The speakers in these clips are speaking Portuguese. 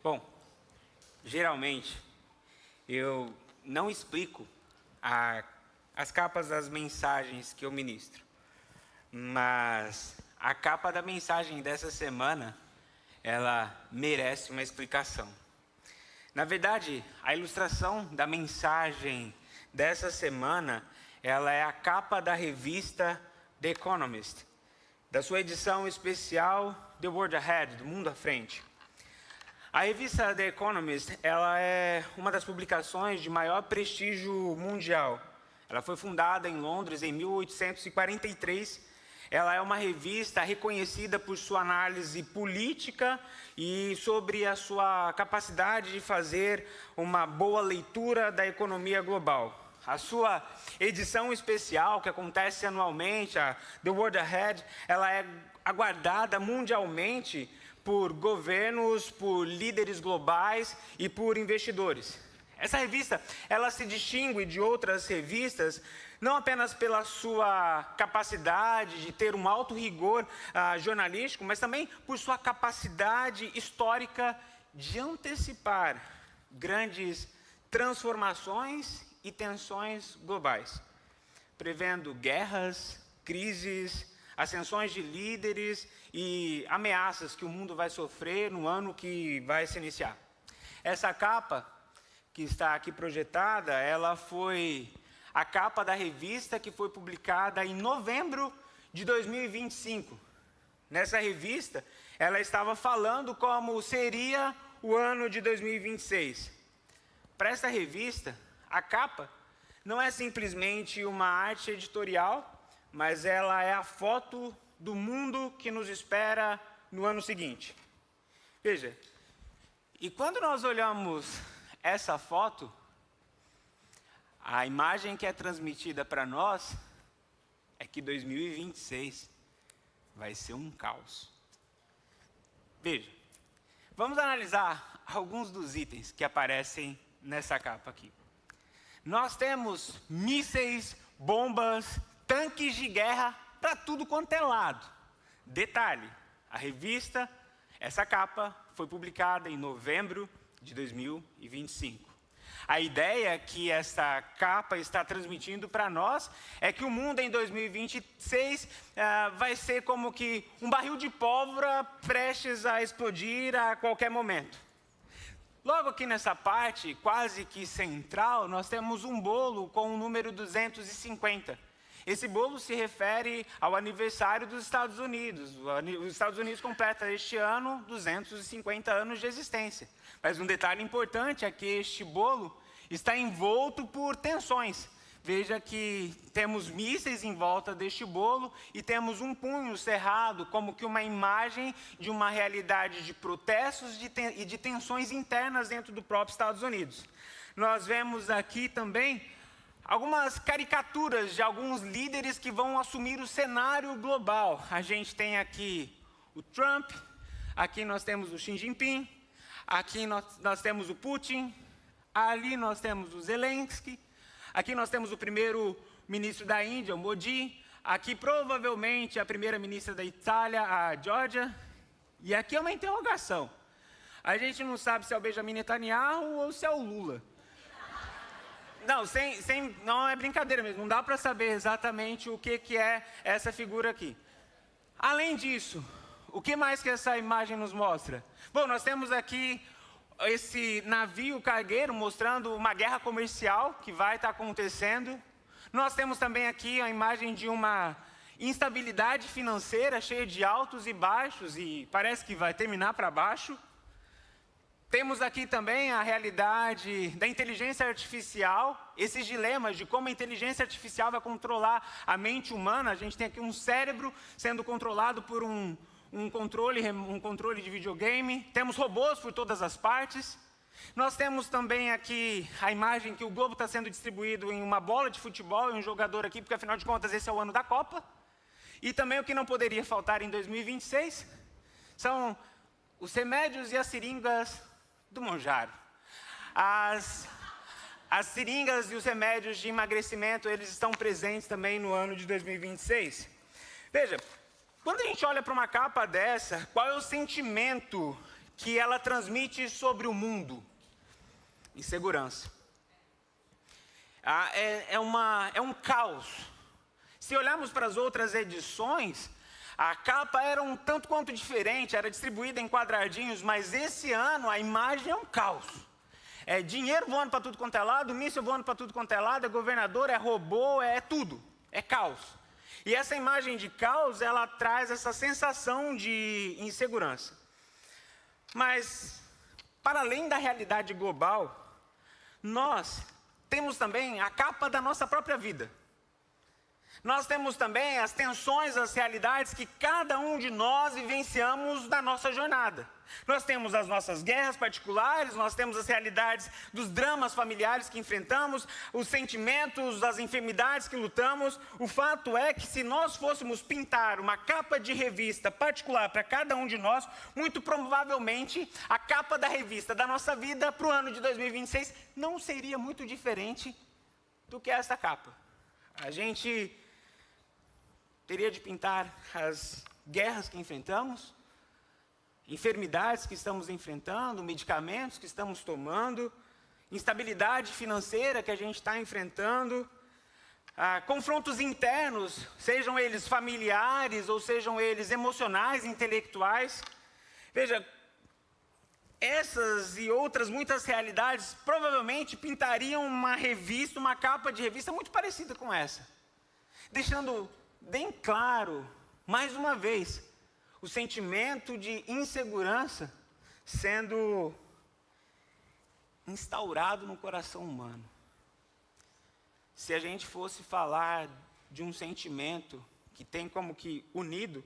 Bom, geralmente eu não explico as capas das mensagens que eu ministro, mas a capa da mensagem dessa semana, ela merece uma explicação. Na verdade, a ilustração da mensagem dessa semana, ela é a capa da revista The Economist, da sua edição especial The World Ahead, do Mundo à Frente. A revista The Economist, ela é uma das publicações de maior prestígio mundial. Ela foi fundada em Londres em 1843. Ela é uma revista reconhecida por sua análise política e sobre a sua capacidade de fazer uma boa leitura da economia global. A sua edição especial, que acontece anualmente, a The World Ahead, ela é aguardada mundialmente por governos, por líderes globais e por investidores. Essa revista, ela se distingue de outras revistas, não apenas pela sua capacidade de ter um alto rigor jornalístico, mas também por sua capacidade histórica de antecipar grandes transformações e tensões globais, prevendo guerras, crises, ascensões de líderes e ameaças que o mundo vai sofrer no ano que vai se iniciar. Essa capa que está aqui projetada, ela foi a capa da revista que foi publicada em novembro de 2025. Nessa revista, ela estava falando como seria o ano de 2026. Para essa revista, a capa não é simplesmente uma arte editorial, mas ela é a foto do mundo que nos espera no ano seguinte. Veja, e quando nós olhamos essa foto, a imagem que é transmitida para nós é que 2026 vai ser um caos. Veja, vamos analisar alguns dos itens que aparecem nessa capa aqui. Nós temos mísseis, bombas, tanques de guerra para tudo quanto é lado. Detalhe, a revista, essa capa, foi publicada em novembro de 2025. A ideia que essa capa está transmitindo para nós é que o mundo em 2026 vai ser como que um barril de pólvora prestes a explodir a qualquer momento. Logo aqui nessa parte, quase que central, nós temos um bolo com o número 250. Esse bolo se refere ao aniversário dos Estados Unidos. Os Estados Unidos completa este ano 250 anos de existência. Mas um detalhe importante é que este bolo está envolto por tensões. Veja que temos mísseis em volta deste bolo e temos um punho cerrado, como que uma imagem de uma realidade de protestos e de tensões internas dentro do próprio Estados Unidos. Nós vemos aqui também algumas caricaturas de alguns líderes que vão assumir o cenário global. A gente tem aqui o Trump, aqui nós temos o Xi Jinping, aqui nós temos o Putin, ali nós temos o Zelensky, aqui nós temos o primeiro-ministro da Índia, o Modi, aqui provavelmente a primeira-ministra da Itália, a Giorgia, e aqui é uma interrogação. A gente não sabe se é o Benjamin Netanyahu ou se é o Lula. Não, não é brincadeira mesmo, não dá para saber exatamente o que é essa figura aqui. Além disso, o que mais que essa imagem nos mostra? Bom, nós temos aqui esse navio cargueiro mostrando uma guerra comercial que vai estar acontecendo. Nós temos também aqui a imagem de uma instabilidade financeira cheia de altos e baixos e parece que vai terminar para baixo. Temos aqui também a realidade da inteligência artificial, esses dilemas de como a inteligência artificial vai controlar a mente humana. A gente tem aqui um cérebro sendo controlado por um controle de videogame. Temos robôs por todas as partes. Nós temos também aqui a imagem que o globo está sendo distribuído em uma bola de futebol e um jogador aqui, porque afinal de contas esse é o ano da Copa. E também o que não poderia faltar em 2026 são os remédios e as seringas do Monjaro. As seringas e os remédios de emagrecimento, eles estão presentes também no ano de 2026. Veja, quando a gente olha para uma capa dessa, qual é o sentimento que ela transmite sobre o mundo? Insegurança. É um caos. Se olharmos para as outras edições, a capa era um tanto quanto diferente, era distribuída em quadradinhos, mas esse ano a imagem é um caos. É dinheiro voando para tudo quanto é lado, míssil voando para tudo quanto é lado, é governador, é robô, é tudo, é caos. E essa imagem de caos, ela traz essa sensação de insegurança. Mas, para além da realidade global, nós temos também a capa da nossa própria vida. Nós temos também as tensões, as realidades que cada um de nós vivenciamos na nossa jornada. Nós temos as nossas guerras particulares, nós temos as realidades dos dramas familiares que enfrentamos, os sentimentos, as enfermidades que lutamos. O fato é que se nós fôssemos pintar uma capa de revista particular para cada um de nós, muito provavelmente a capa da revista da nossa vida para o ano de 2026 não seria muito diferente do que essa capa. A gente teria de pintar as guerras que enfrentamos, enfermidades que estamos enfrentando, medicamentos que estamos tomando, instabilidade financeira que a gente está enfrentando, confrontos internos, sejam eles familiares ou sejam eles emocionais, intelectuais. Veja, essas e outras muitas realidades provavelmente pintariam uma revista, uma capa de revista muito parecida com essa, deixando bem claro, mais uma vez, o sentimento de insegurança sendo instaurado no coração humano. Se a gente fosse falar de um sentimento que tem como que unido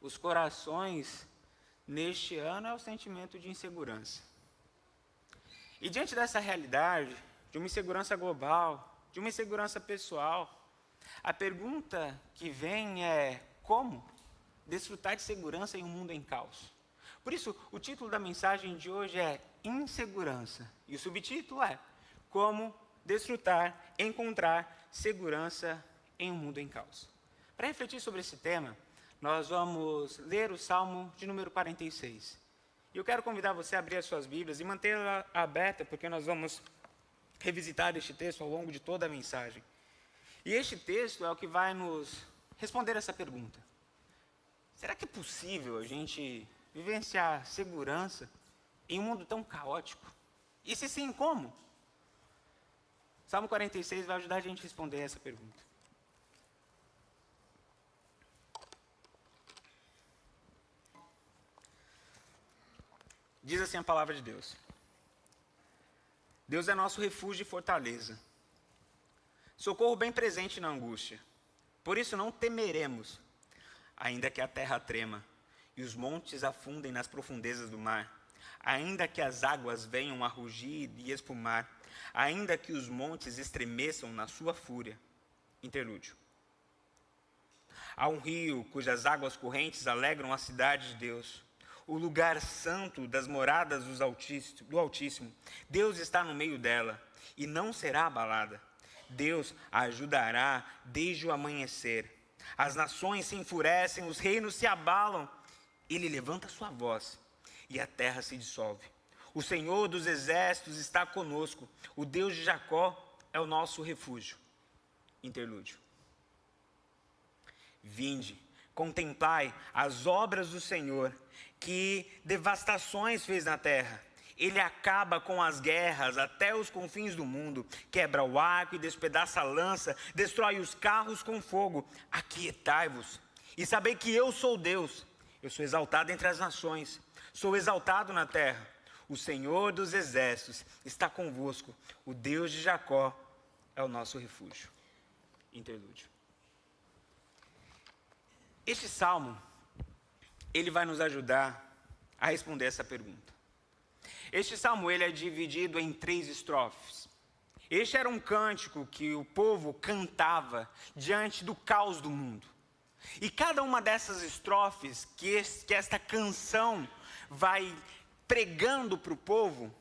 os corações neste ano, é o sentimento de insegurança. E diante dessa realidade, de uma insegurança global, de uma insegurança pessoal, a pergunta que vem é: como desfrutar de segurança em um mundo em caos? Por isso, o título da mensagem de hoje é Insegurança. E o subtítulo é Como desfrutar, encontrar segurança em um mundo em caos. Para refletir sobre esse tema, nós vamos ler o Salmo de número 46. E eu quero convidar você a abrir as suas Bíblias e mantê-la aberta, porque nós vamos revisitar este texto ao longo de toda a mensagem. E este texto é o que vai nos responder essa pergunta. Será que é possível a gente vivenciar segurança em um mundo tão caótico? E se sim, como? Salmo 46 vai ajudar a gente a responder essa pergunta. Diz assim a palavra de Deus: Deus é nosso refúgio e fortaleza, socorro bem presente na angústia. Por isso não temeremos, ainda que a terra trema e os montes afundem nas profundezas do mar, ainda que as águas venham a rugir e espumar, ainda que os montes estremeçam na sua fúria. Interlúdio. Há um rio cujas águas correntes alegram a cidade de Deus, o lugar santo das moradas do Altíssimo. Deus está no meio dela e não será abalada. Deus a ajudará desde o amanhecer. As nações se enfurecem, os reinos se abalam. Ele levanta sua voz e a terra se dissolve. O Senhor dos exércitos está conosco. O Deus de Jacó é o nosso refúgio. Interlúdio. Vinde, contemplai as obras do Senhor, que devastações fez na terra. Ele acaba com as guerras até os confins do mundo, quebra o arco e despedaça a lança, destrói os carros com fogo. Aquietai-vos e sabei que eu sou Deus. Eu sou exaltado entre as nações, sou exaltado na terra. O Senhor dos exércitos está convosco, o Deus de Jacó é o nosso refúgio. Interlúdio. Este salmo, ele vai nos ajudar a responder essa pergunta. Este salmo, ele é dividido em 3 estrofes. Este era um cântico que o povo cantava diante do caos do mundo. E cada uma dessas estrofes que esta canção vai pregando para o povo,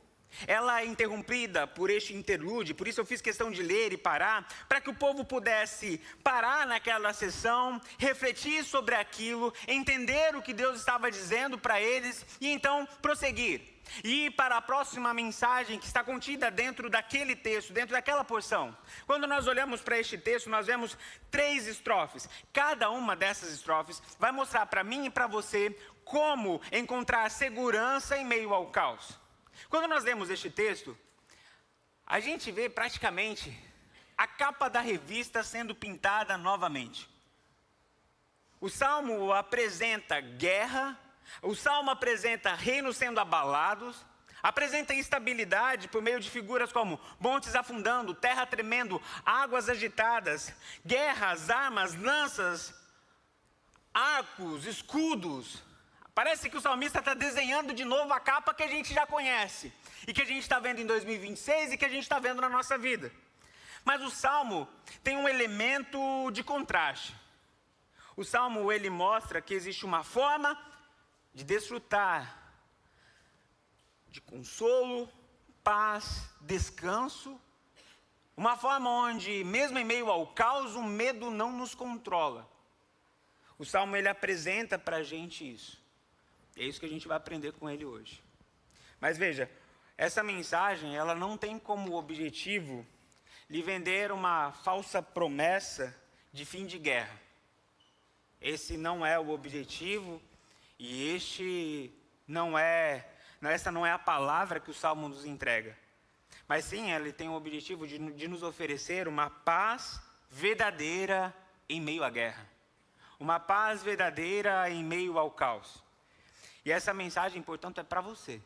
ela é interrompida por este interlúdio, por isso eu fiz questão de ler e parar, para que o povo pudesse parar naquela sessão, refletir sobre aquilo, entender o que Deus estava dizendo para eles e então prosseguir. E ir para a próxima mensagem que está contida dentro daquele texto, dentro daquela porção. Quando nós olhamos para este texto, nós vemos 3 estrofes. Cada uma dessas estrofes vai mostrar para mim e para você como encontrar segurança em meio ao caos. Quando nós lemos este texto, a gente vê praticamente a capa da revista sendo pintada novamente. O Salmo apresenta guerra, o Salmo apresenta reinos sendo abalados, apresenta instabilidade por meio de figuras como montes afundando, terra tremendo, águas agitadas, guerras, armas, lanças, arcos, escudos. Parece que o salmista está desenhando de novo a capa que a gente já conhece, e que a gente está vendo em 2026 e que a gente está vendo na nossa vida. Mas o Salmo tem um elemento de contraste. O Salmo, ele mostra que existe uma forma de desfrutar de consolo, paz, descanso, uma forma onde, mesmo em meio ao caos, o medo não nos controla. O Salmo, ele apresenta para a gente isso. É isso que a gente vai aprender com ele hoje. Mas veja, essa mensagem, ela não tem como objetivo lhe vender uma falsa promessa de fim de guerra. Esse não é o objetivo e essa não é a palavra que o Salmo nos entrega. Mas sim, ele tem o objetivo de nos oferecer uma paz verdadeira em meio à guerra. Uma paz verdadeira em meio ao caos. E essa mensagem, portanto, é para você.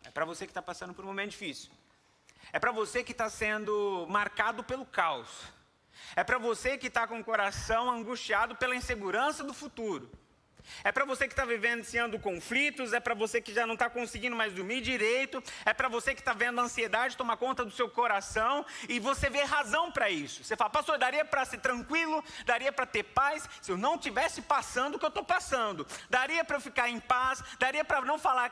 É para você que está passando por um momento difícil. É para você que está sendo marcado pelo caos. É para você que está com o coração angustiado pela insegurança do futuro. É para você que está vivenciando conflitos, é para você que já não está conseguindo mais dormir direito, é para você que está vendo a ansiedade tomar conta do seu coração e você vê razão para isso. Você fala, pastor, daria para ser tranquilo, daria para ter paz se eu não estivesse passando o que eu estou passando. Daria para eu ficar em paz, daria para não falar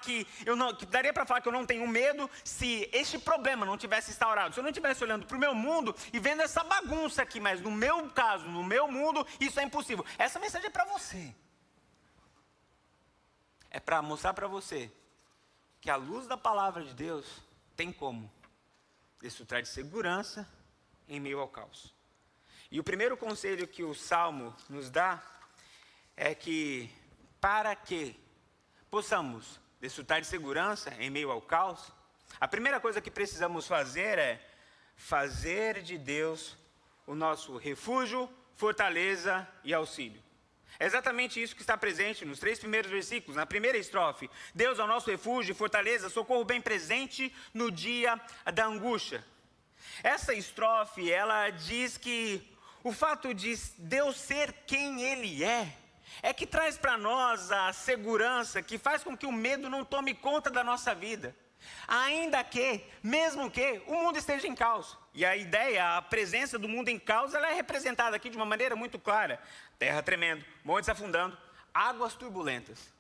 daria para falar que eu não tenho medo se este problema não tivesse instaurado. Se eu não estivesse olhando para o meu mundo e vendo essa bagunça aqui, mas no meu caso, no meu mundo, isso é impossível. Essa mensagem é para você. É para mostrar para você que a luz da palavra de Deus tem como desfrutar de segurança em meio ao caos. E o primeiro conselho que o Salmo nos dá é que para que possamos desfrutar de segurança em meio ao caos, a primeira coisa que precisamos fazer é fazer de Deus o nosso refúgio, fortaleza e auxílio. É exatamente isso que está presente nos 3 primeiros versículos. Na primeira estrofe, Deus é o nosso refúgio e fortaleza, socorro bem presente no dia da angústia. Essa estrofe, ela diz que o fato de Deus ser quem Ele é que traz para nós a segurança, que faz com que o medo não tome conta da nossa vida. Ainda que, mesmo que, o mundo esteja em caos. E a ideia, a presença do mundo em caos, ela é representada aqui de uma maneira muito clara. Terra tremendo, montes afundando, águas turbulentas.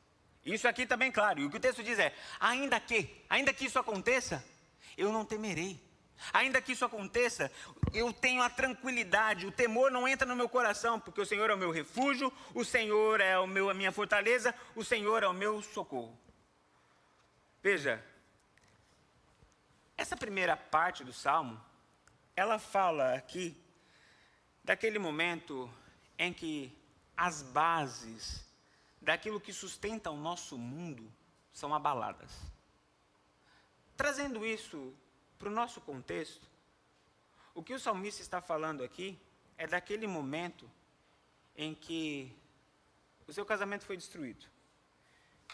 Isso aqui está bem claro. E o que o texto diz é, ainda que isso aconteça, eu não temerei. Ainda que isso aconteça, eu tenho a tranquilidade, o temor não entra no meu coração, porque o Senhor é o meu refúgio, o Senhor é a minha fortaleza, o Senhor é o meu socorro. Veja, essa primeira parte do Salmo, ela fala aqui daquele momento em que as bases daquilo que sustenta o nosso mundo são abaladas. Trazendo isso para o nosso contexto, o que o salmista está falando aqui é daquele momento em que o seu casamento foi destruído,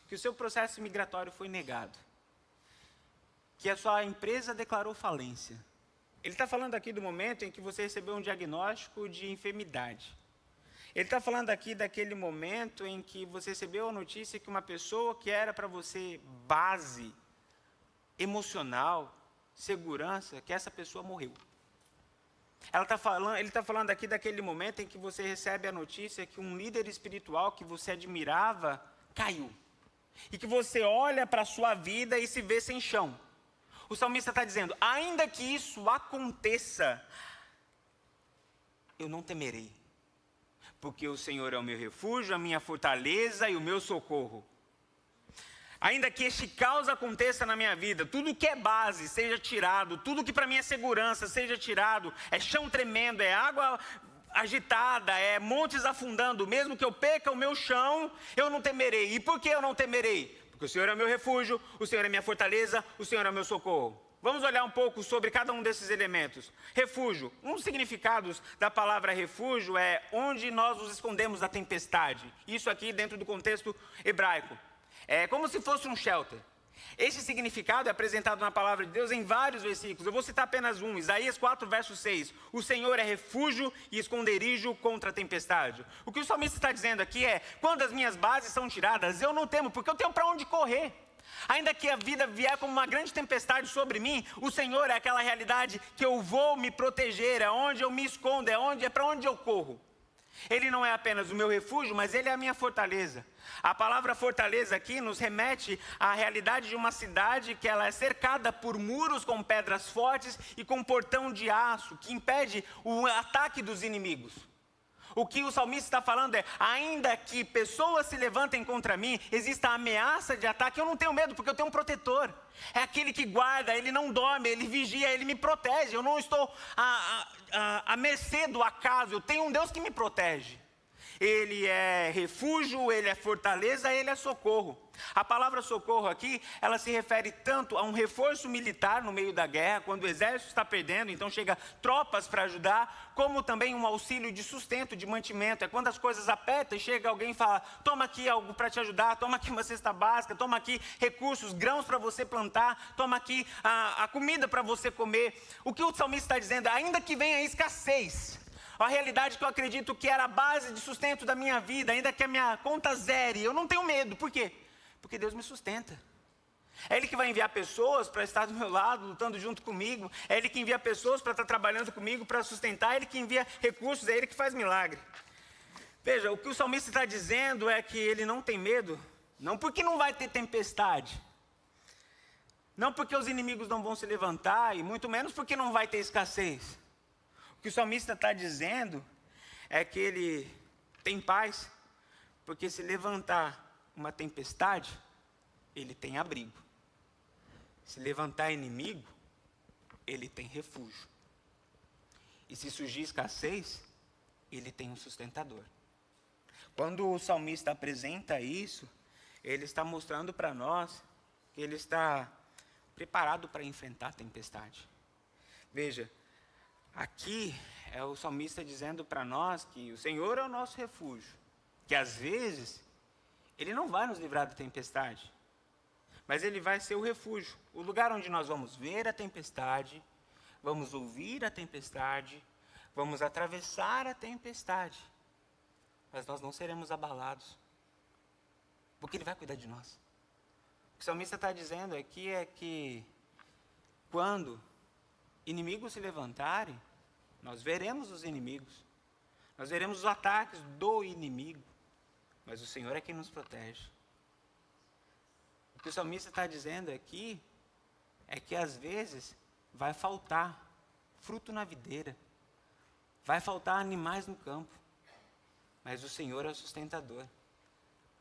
que o seu processo migratório foi negado, que a sua empresa declarou falência. Ele está falando aqui do momento em que você recebeu um diagnóstico de enfermidade. Ele está falando aqui daquele momento em que você recebeu a notícia que uma pessoa que era para você base emocional, segurança, que essa pessoa morreu. Ele está falando aqui daquele momento em que você recebe a notícia que um líder espiritual que você admirava caiu. E que você olha para a sua vida e se vê sem chão. O salmista está dizendo, ainda que isso aconteça, eu não temerei, porque o Senhor é o meu refúgio, a minha fortaleza e o meu socorro. Ainda que este caos aconteça na minha vida, tudo que é base seja tirado, tudo que para mim é segurança seja tirado, é chão tremendo, é água agitada, é montes afundando, mesmo que eu perca o meu chão, eu não temerei. E por que eu não temerei? Porque o Senhor é o meu refúgio, o Senhor é minha fortaleza, o Senhor é o meu socorro. Vamos olhar um pouco sobre cada um desses elementos. Refúgio. Um dos significados da palavra refúgio é onde nós nos escondemos da tempestade. Isso aqui dentro do contexto hebraico. É como se fosse um shelter. Esse significado é apresentado na palavra de Deus em vários versículos. Eu vou citar apenas um, Isaías 4, verso 6. O Senhor é refúgio e esconderijo contra a tempestade. O que o salmista está dizendo aqui é, quando as minhas bases são tiradas, eu não temo, porque eu tenho para onde correr. Ainda que a vida vier como uma grande tempestade sobre mim, o Senhor é aquela realidade que eu vou me proteger, é onde eu me escondo, é para onde eu corro. Ele não é apenas o meu refúgio, mas Ele é a minha fortaleza. A palavra fortaleza aqui nos remete à realidade de uma cidade que ela é cercada por muros com pedras fortes e com portão de aço, que impede o ataque dos inimigos. O que o salmista está falando é, ainda que pessoas se levantem contra mim, exista a ameaça de ataque, eu não tenho medo, porque eu tenho um protetor. É aquele que guarda, ele não dorme, ele vigia, ele me protege. Eu não estou à mercê do acaso, eu tenho um Deus que me protege. Ele é refúgio, ele é fortaleza, ele é socorro. A palavra socorro aqui, ela se refere tanto a um reforço militar no meio da guerra, quando o exército está perdendo, então chega tropas para ajudar, como também um auxílio de sustento, de mantimento. É quando as coisas apertam e chega alguém e fala, toma aqui algo para te ajudar, toma aqui uma cesta básica, toma aqui recursos, grãos para você plantar, toma aqui a comida para você comer. O que o salmista está dizendo, ainda que venha escassez, a realidade que eu acredito que era a base de sustento da minha vida, ainda que a minha conta zere, eu não tenho medo. Por quê? Porque Deus me sustenta. É Ele que vai enviar pessoas para estar do meu lado, lutando junto comigo. É Ele que envia pessoas para estar trabalhando comigo, para sustentar. É Ele que envia recursos, é Ele que faz milagre. Veja, o que o salmista está dizendo é que ele não tem medo, não porque não vai ter tempestade, não porque os inimigos não vão se levantar, e muito menos porque não vai ter escassez. O que o salmista está dizendo é que ele tem paz, porque se levantar uma tempestade, ele tem abrigo. Se levantar inimigo, ele tem refúgio. E se surgir escassez, ele tem um sustentador. Quando o salmista apresenta isso, ele está mostrando para nós que ele está preparado para enfrentar a tempestade. Veja, aqui é o salmista dizendo para nós que o Senhor é o nosso refúgio, que às vezes Ele não vai nos livrar da tempestade, mas Ele vai ser o refúgio, o lugar onde nós vamos ver a tempestade, vamos ouvir a tempestade, vamos atravessar a tempestade, mas nós não seremos abalados, porque Ele vai cuidar de nós. O que o salmista está dizendo aqui é que quando inimigos se levantarem, nós veremos os inimigos, nós veremos os ataques do inimigo, mas o Senhor é quem nos protege. O que o salmista está dizendo aqui é que às vezes vai faltar fruto na videira, vai faltar animais no campo, mas o Senhor é o sustentador.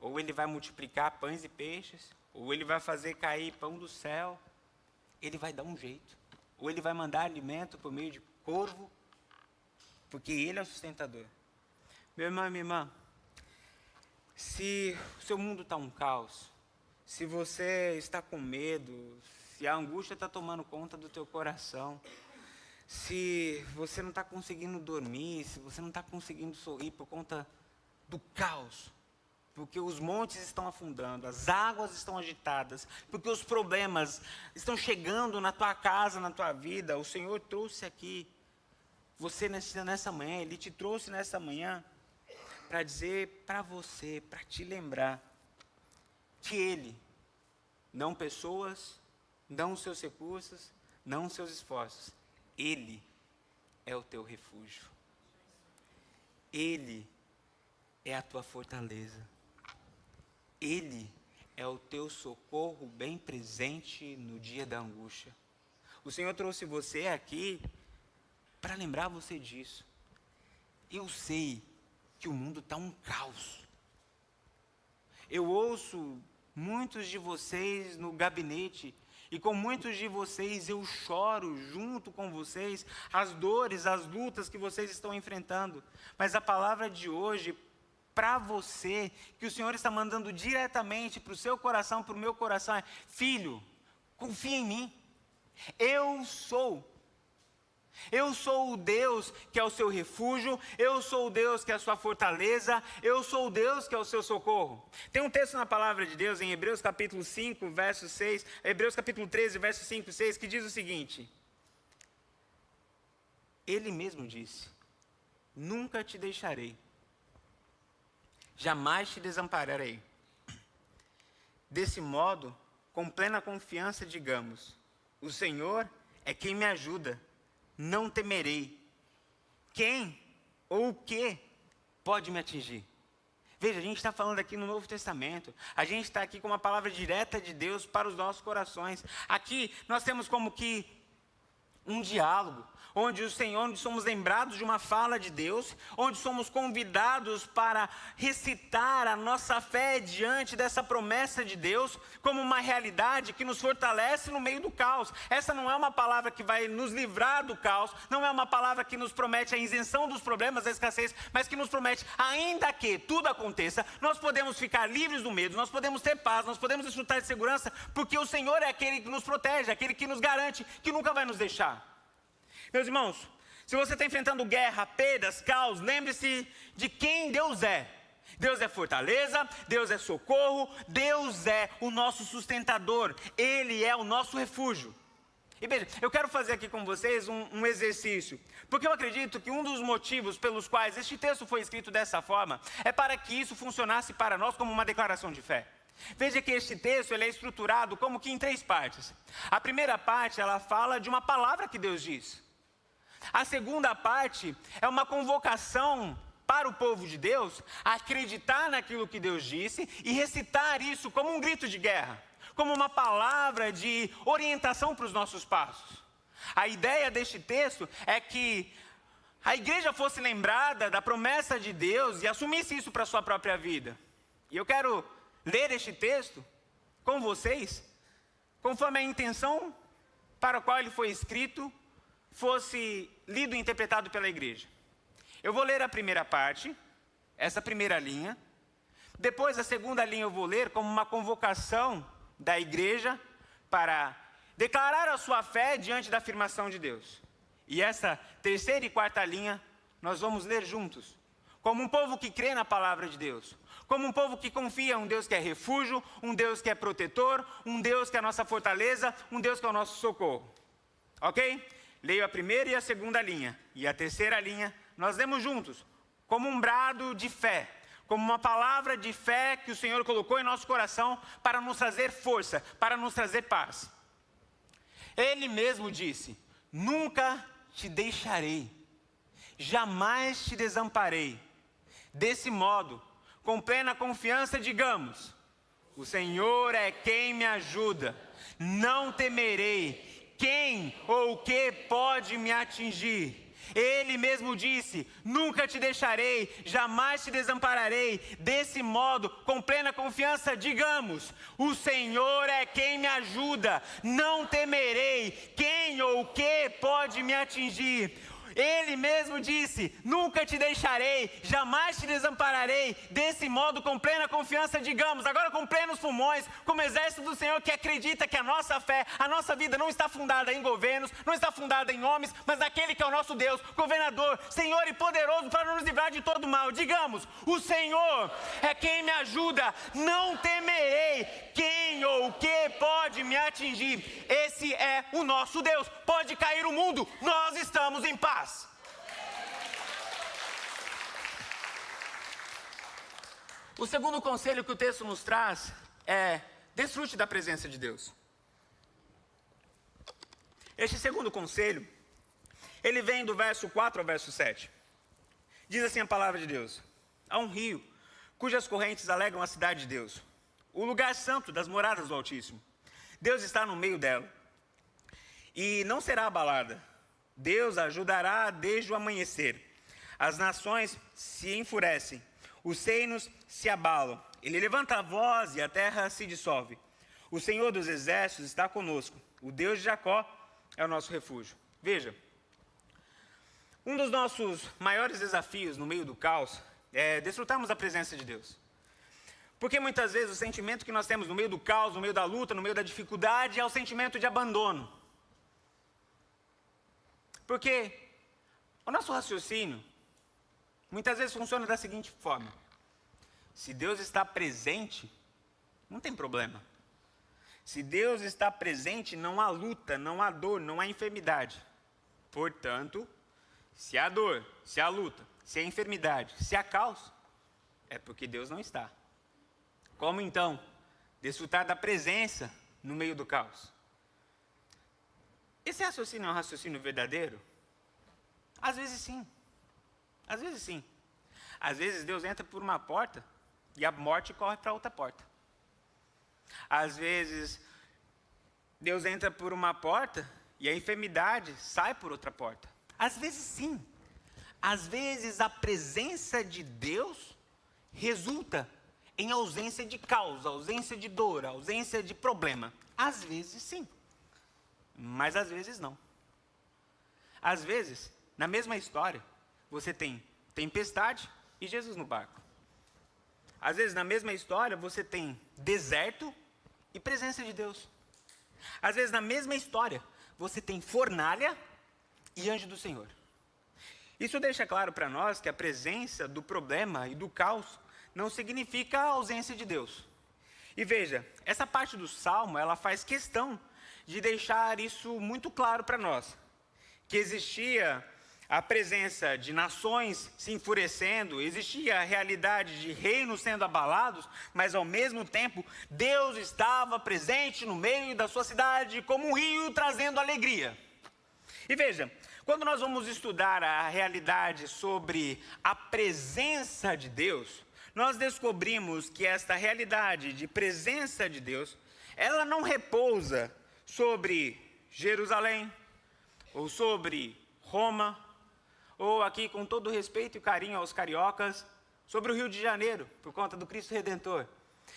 Ou Ele vai multiplicar pães e peixes, ou Ele vai fazer cair pão do céu, Ele vai dar um jeito. Ou Ele vai mandar alimento por meio de corvo, porque Ele é o sustentador. Meu irmão e minha irmã, se o seu mundo está um caos, se você está com medo, se a angústia está tomando conta do teu coração, se você não está conseguindo dormir, se você não está conseguindo sorrir por conta do caos, porque os montes estão afundando, as águas estão agitadas, porque os problemas estão chegando na tua casa, na tua vida, o Senhor trouxe aqui você nessa manhã, Ele te trouxe nessa manhã para dizer para você, para te lembrar que Ele, não pessoas, não os seus recursos, não os seus esforços, Ele é o teu refúgio. Ele é a tua fortaleza. Ele é o teu socorro bem presente no dia da angústia. O Senhor trouxe você aqui para lembrar você disso. Eu sei que o mundo está um caos. Eu ouço muitos de vocês no gabinete, e com muitos de vocês eu choro junto com vocês as dores, as lutas que vocês estão enfrentando. Mas a palavra de hoje, para você, que o Senhor está mandando diretamente para o seu coração, para o meu coração, é: filho, confia em mim. Eu sou o Deus que é o seu refúgio, eu sou o Deus que é a sua fortaleza, eu sou o Deus que é o seu socorro. Tem um texto na palavra de Deus, em Hebreus capítulo 5, verso 6, Hebreus capítulo 13, verso 5 e 6, que diz o seguinte: Ele mesmo disse: nunca te deixarei, jamais te desampararei. Desse modo, com plena confiança, digamos: o Senhor é quem me ajuda, não temerei. Quem ou o que pode me atingir? Veja, a gente está falando aqui no Novo Testamento. A gente está aqui com uma palavra direta de Deus para os nossos corações. Aqui nós temos como que um diálogo, onde somos lembrados de uma fala de Deus, onde somos convidados para recitar a nossa fé diante dessa promessa de Deus, como uma realidade que nos fortalece no meio do caos. Essa não é uma palavra que vai nos livrar do caos, não é uma palavra que nos promete a isenção dos problemas, da escassez, mas que nos promete, ainda que tudo aconteça, nós podemos ficar livres do medo, nós podemos ter paz, nós podemos desfrutar de segurança, porque o Senhor é aquele que nos protege, aquele que nos garante, que nunca vai nos deixar. Meus irmãos, se você está enfrentando guerra, perdas, caos, lembre-se de quem Deus é. Deus é fortaleza, Deus é socorro, Deus é o nosso sustentador, Ele é o nosso refúgio. E veja, eu quero fazer aqui com vocês um exercício, porque eu acredito que um dos motivos pelos quais este texto foi escrito dessa forma é para que isso funcionasse para nós como uma declaração de fé. Veja que este texto ele é estruturado como que em 3 partes. A primeira parte, ela fala de uma palavra que Deus diz. A segunda parte é uma convocação para o povo de Deus a acreditar naquilo que Deus disse e recitar isso como um grito de guerra, como uma palavra de orientação para os nossos passos. A ideia deste texto é que a igreja fosse lembrada da promessa de Deus e assumisse isso para a sua própria vida. E eu quero ler este texto com vocês, conforme a intenção para a qual ele foi escrito fosse lido e interpretado pela igreja. Eu vou ler a primeira parte, essa primeira linha. Depois, a segunda linha eu vou ler como uma convocação da igreja para declarar a sua fé diante da afirmação de Deus. E essa terceira e quarta linha nós vamos ler juntos, como um povo que crê na palavra de Deus, como um povo que confia em um Deus que é refúgio, um Deus que é protetor, um Deus que é a nossa fortaleza, um Deus que é o nosso socorro. Ok? Leio a primeira e a segunda linha, e a terceira linha nós lemos juntos, como um brado de fé, como uma palavra de fé que o Senhor colocou em nosso coração para nos trazer força, para nos trazer paz. Ele mesmo disse: nunca te deixarei, jamais te desamparei. Desse modo, com plena confiança, digamos: o Senhor é quem me ajuda, não temerei. Quem ou o que pode me atingir? Ele mesmo disse: nunca te deixarei, jamais te desampararei. Desse modo, com plena confiança, digamos: o Senhor é quem me ajuda, não temerei. Quem ou o que pode me atingir? Ele mesmo disse: nunca te deixarei, jamais te desampararei. Desse modo, com plena confiança, digamos, agora com plenos pulmões, como exército do Senhor que acredita que a nossa fé, a nossa vida não está fundada em governos, não está fundada em homens, mas naquele que é o nosso Deus, governador, Senhor e poderoso para nos livrar de todo mal. Digamos: o Senhor é quem me ajuda, não temerei. Quem ou o que pode me atingir? Esse é o nosso Deus. Pode cair o mundo, nós estamos em paz. O segundo conselho que o texto nos traz é: desfrute da presença de Deus. Este segundo conselho, ele vem do verso 4 ao verso 7. Diz assim a palavra de Deus: há um rio, cujas correntes alegram a cidade de Deus, o lugar santo das moradas do Altíssimo. Deus está no meio dela. e não será abalada. Deus ajudará desde o amanhecer. As nações se enfurecem, os reinos se abalam. Ele levanta a voz e a terra se dissolve. O Senhor dos exércitos está conosco. O Deus de Jacó é o nosso refúgio. Veja, um dos nossos maiores desafios no meio do caos é desfrutarmos da presença de Deus. Porque muitas vezes o sentimento que nós temos no meio do caos, no meio da luta, no meio da dificuldade, é o sentimento de abandono. Porque o nosso raciocínio muitas vezes funciona da seguinte forma: se Deus está presente, não tem problema. Se Deus está presente, não há luta, não há dor, não há enfermidade. Portanto, se há dor, se há luta, se há enfermidade, se há caos, é porque Deus não está. Como então desfrutar da presença no meio do caos? Esse raciocínio é um raciocínio verdadeiro? Às vezes sim. Às vezes sim. Às vezes Deus entra por uma porta e a morte corre para outra porta. Às vezes Deus entra por uma porta e a enfermidade sai por outra porta. Às vezes sim. Às vezes a presença de Deus resulta em ausência de causa, ausência de dor, ausência de problema. Às vezes sim. Mas às vezes não. Às vezes, na mesma história, você tem tempestade e Jesus no barco. Às vezes, na mesma história, você tem deserto e presença de Deus. Às vezes, na mesma história, você tem fornalha e anjo do Senhor. Isso deixa claro para nós que a presença do problema e do caos não significa a ausência de Deus. E veja, essa parte do Salmo, ela faz questão de deixar isso muito claro para nós. Que existia a presença de nações se enfurecendo, existia a realidade de reinos sendo abalados, mas ao mesmo tempo, Deus estava presente no meio da sua cidade como um rio trazendo alegria. E veja, quando nós vamos estudar a realidade sobre a presença de Deus, nós descobrimos que esta realidade de presença de Deus, ela não repousa sobre Jerusalém, ou sobre Roma, ou aqui com todo respeito e carinho aos cariocas, sobre o Rio de Janeiro, por conta do Cristo Redentor.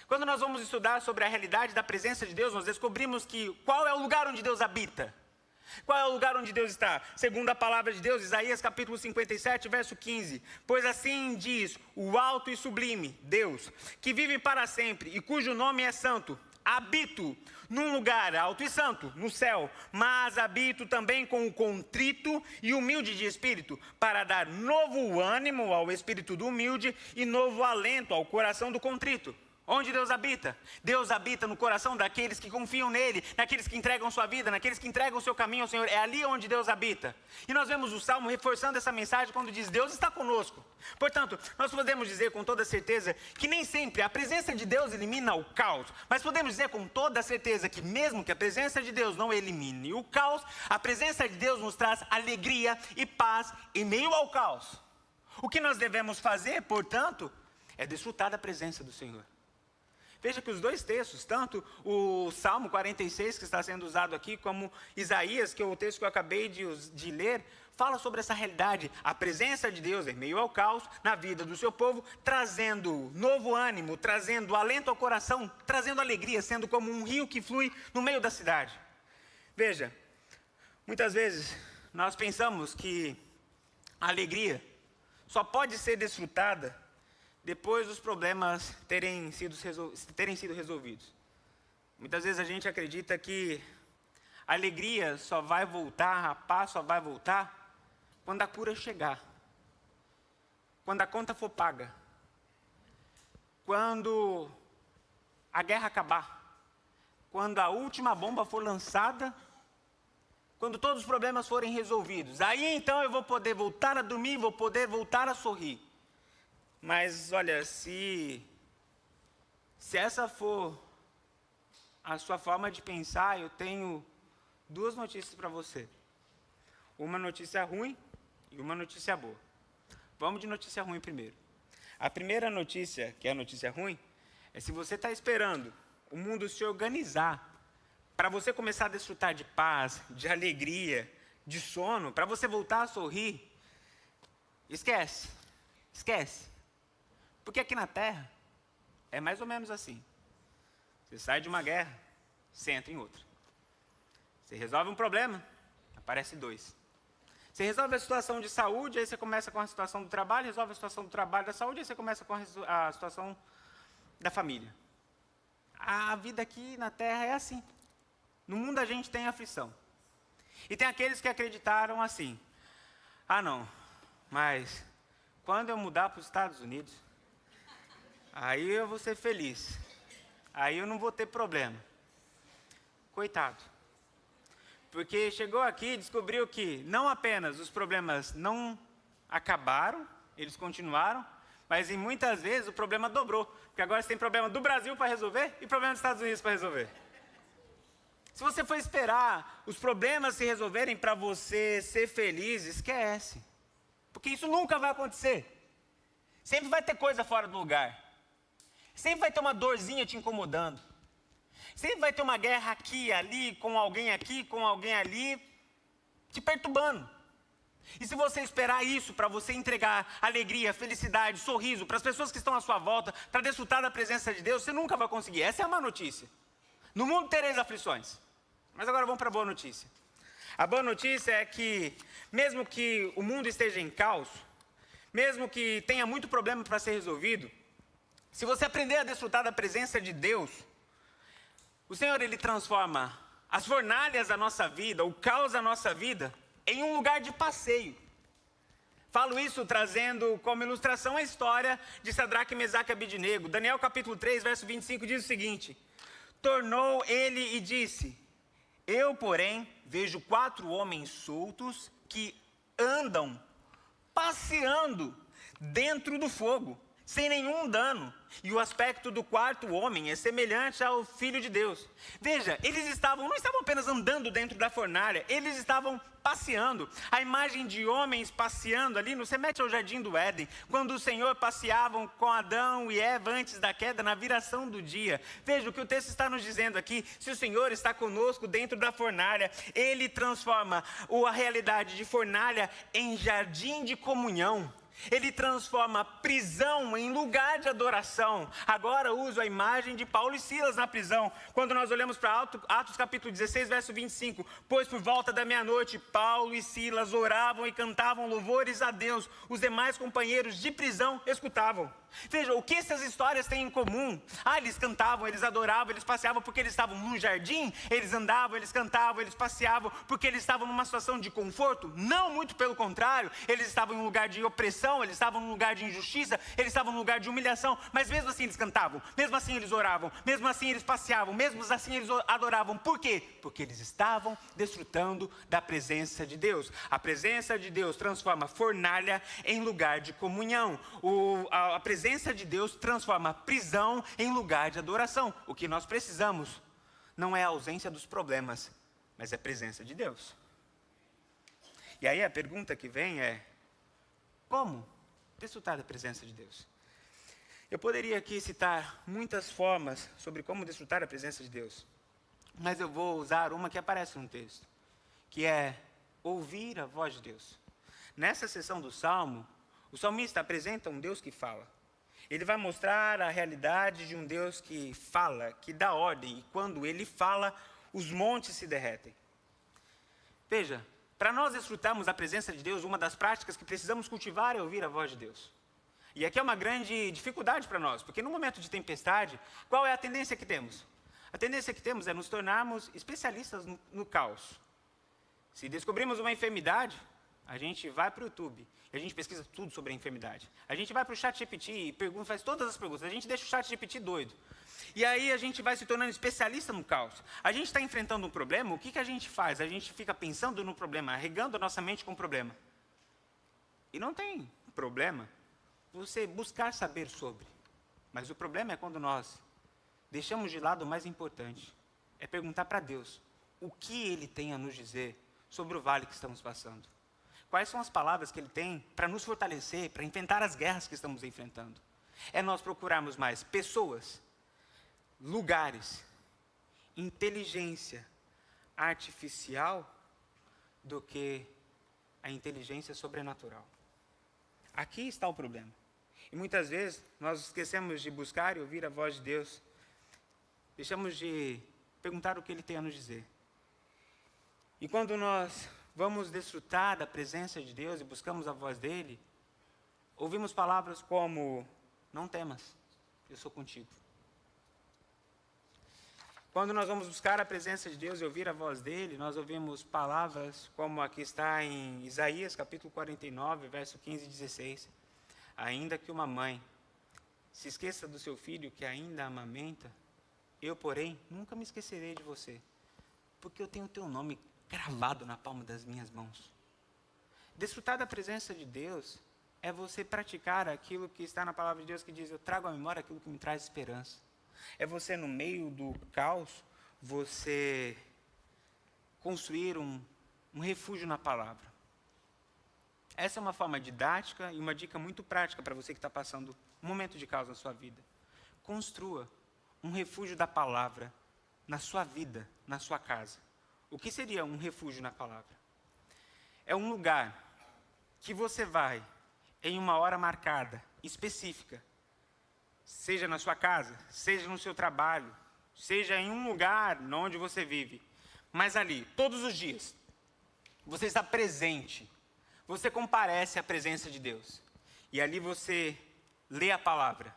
Quando nós vamos estudar sobre a realidade da presença de Deus, nós descobrimos que qual é o lugar onde Deus habita? Qual é o lugar onde Deus está? Segundo a palavra de Deus, Isaías capítulo 57, verso 15. Pois assim diz o alto e sublime Deus, que vive para sempre e cujo nome é santo. Habito num lugar alto e santo, no céu, mas habito também com o contrito e humilde de espírito, para dar novo ânimo ao espírito do humilde e novo alento ao coração do contrito. Onde Deus habita? Deus habita no coração daqueles que confiam nele, naqueles que entregam sua vida, naqueles que entregam o seu caminho ao Senhor. É ali onde Deus habita. E nós vemos o Salmo reforçando essa mensagem quando diz: Deus está conosco. Portanto, nós podemos dizer com toda certeza que nem sempre a presença de Deus elimina o caos, mas podemos dizer com toda certeza que mesmo que a presença de Deus não elimine o caos, a presença de Deus nos traz alegria e paz em meio ao caos. O que nós devemos fazer, portanto, é desfrutar da presença do Senhor. Veja que os dois textos, tanto o Salmo 46, que está sendo usado aqui, como Isaías, que é o texto que eu acabei de ler, fala sobre essa realidade, a presença de Deus em meio ao caos, na vida do seu povo, trazendo novo ânimo, trazendo alento ao coração, trazendo alegria, sendo como um rio que flui no meio da cidade. Veja, muitas vezes nós pensamos que a alegria só pode ser desfrutada depois dos problemas terem sido resolvidos. Muitas vezes a gente acredita que a alegria só vai voltar, a paz só vai voltar quando a cura chegar, quando a conta for paga, quando a guerra acabar, quando a última bomba for lançada, quando todos os problemas forem resolvidos. Aí então eu vou poder voltar a dormir, vou poder voltar a sorrir. Mas olha, se essa for a sua forma de pensar, eu tenho duas notícias para você. Uma notícia ruim e uma notícia boa. Vamos de notícia ruim primeiro. A primeira notícia, que é a notícia ruim, é se você está esperando o mundo se organizar para você começar a desfrutar de paz, de alegria, de sono, para você voltar a sorrir, esquece. Porque aqui na Terra é mais ou menos assim. Você sai de uma guerra, você entra em outra. Você resolve um problema, aparece dois. Você resolve a situação de saúde, aí você começa com a situação do trabalho, resolve a situação do trabalho, da saúde, aí você começa com a situação da família. A vida aqui na Terra é assim. No mundo a gente tem aflição. E tem aqueles que acreditaram assim: ah não, mas quando eu mudar para os Estados Unidos, aí eu vou ser feliz. Aí eu não vou ter problema. Coitado. Porque chegou aqui e descobriu que não apenas os problemas não acabaram, eles continuaram, mas em muitas vezes o problema dobrou. Porque agora você tem problema do Brasil para resolver e problema dos Estados Unidos para resolver. Se você for esperar os problemas se resolverem para você ser feliz, esquece. Porque isso nunca vai acontecer. Sempre vai ter coisa fora do lugar. Sempre vai ter uma dorzinha te incomodando. Sempre vai ter uma guerra aqui, ali, com alguém ali, te perturbando. E se você esperar isso para você entregar alegria, felicidade, sorriso para as pessoas que estão à sua volta, para desfrutar da presença de Deus, você nunca vai conseguir. Essa é a má notícia. No mundo tereis aflições. Mas agora vamos para a boa notícia. A boa notícia é que, mesmo que o mundo esteja em caos, mesmo que tenha muito problema para ser resolvido, se você aprender a desfrutar da presença de Deus, o Senhor, Ele transforma as fornalhas da nossa vida, o caos da nossa vida, em um lugar de passeio. Falo isso trazendo como ilustração a história de Sadraque, Mesaque e Abidnego. Daniel capítulo 3, verso 25 diz o seguinte: tornou ele e disse: eu, porém, vejo 4 homens soltos que andam passeando dentro do fogo, sem nenhum dano. E o aspecto do 4º homem é semelhante ao Filho de Deus. Veja, eles não estavam apenas andando dentro da fornalha, eles estavam passeando. A imagem de homens passeando ali, você mete ao jardim do Éden, quando o Senhor passeavam com Adão e Eva antes da queda, na viração do dia. Veja o que o texto está nos dizendo aqui: se o Senhor está conosco dentro da fornalha, Ele transforma a realidade de fornalha em jardim de comunhão. Ele transforma a prisão em lugar de adoração. Agora uso a imagem de Paulo e Silas na prisão. Quando nós olhamos para Atos capítulo 16, verso 25. Pois por volta da meia-noite, Paulo e Silas oravam e cantavam louvores a Deus. Os demais companheiros de prisão escutavam. Veja, o que essas histórias têm em comum? Eles cantavam, eles adoravam, eles passeavam porque eles estavam num jardim. Eles andavam, eles cantavam, eles passeavam porque eles estavam numa situação de conforto? Não, muito pelo contrário. Eles estavam em um lugar de opressão, eles estavam num lugar de injustiça, eles estavam num lugar de humilhação. Mas mesmo assim eles cantavam, mesmo assim eles oravam, mesmo assim eles passeavam, mesmo assim eles adoravam. Por quê? Porque eles estavam desfrutando da presença de Deus. A presença de Deus transforma fornalha em lugar de comunhão. A presença de Deus transforma a prisão em lugar de adoração. O que nós precisamos não é a ausência dos problemas, mas é a presença de Deus. E aí a pergunta que vem é: como desfrutar da presença de Deus? Eu poderia aqui citar muitas formas sobre como desfrutar da presença de Deus, mas eu vou usar uma que aparece no texto, que é ouvir a voz de Deus. Nessa seção do Salmo, o salmista apresenta um Deus que fala. Ele vai mostrar a realidade de um Deus que fala, que dá ordem, e quando Ele fala, os montes se derretem. Veja, para nós desfrutarmos da presença de Deus, uma das práticas que precisamos cultivar é ouvir a voz de Deus. E aqui é uma grande dificuldade para nós, porque no momento de tempestade, qual é a tendência que temos? A tendência que temos é nos tornarmos especialistas no caos. Se descobrimos uma enfermidade, a gente vai para o YouTube e a gente pesquisa tudo sobre a enfermidade. A gente vai para o ChatGPT e faz todas as perguntas. A gente deixa o ChatGPT doido. E aí a gente vai se tornando especialista no caos. A gente está enfrentando um problema, o que a gente faz? A gente fica pensando no problema, regando a nossa mente com o problema. E não tem problema você buscar saber sobre. Mas o problema é quando nós deixamos de lado o mais importante. É perguntar para Deus o que Ele tem a nos dizer sobre o vale que estamos passando. Quais são as palavras que Ele tem para nos fortalecer, para enfrentar as guerras que estamos enfrentando? É nós procurarmos mais pessoas, lugares inteligência artificial do que a inteligência sobrenatural. Aqui está o problema. E muitas vezes nós esquecemos de buscar e ouvir a voz de Deus. Deixamos de perguntar o que Ele tem a nos dizer. E quando nós vamos desfrutar da presença de Deus e buscamos a voz dEle, ouvimos palavras como: não temas, eu sou contigo. Quando nós vamos buscar a presença de Deus e ouvir a voz dEle, nós ouvimos palavras como aqui está em Isaías capítulo 49, verso 15 e 16. Ainda que uma mãe se esqueça do seu filho que ainda amamenta, eu, porém, nunca me esquecerei de você, porque eu tenho o teu nome gravado na palma das minhas mãos. Desfrutar da presença de Deus é você praticar aquilo que está na palavra de Deus, que diz: eu trago à memória aquilo que me traz esperança. É você, no meio do caos, você construir um refúgio na palavra. Essa é uma forma didática e uma dica muito prática para você que está passando um momento de caos na sua vida. Construa um refúgio da palavra na sua vida, na sua casa. O que seria um refúgio na palavra? É um lugar que você vai em uma hora marcada, específica, seja na sua casa, seja no seu trabalho, seja em um lugar onde você vive, mas ali, todos os dias, você está presente, você comparece à presença de Deus, e ali você lê a palavra,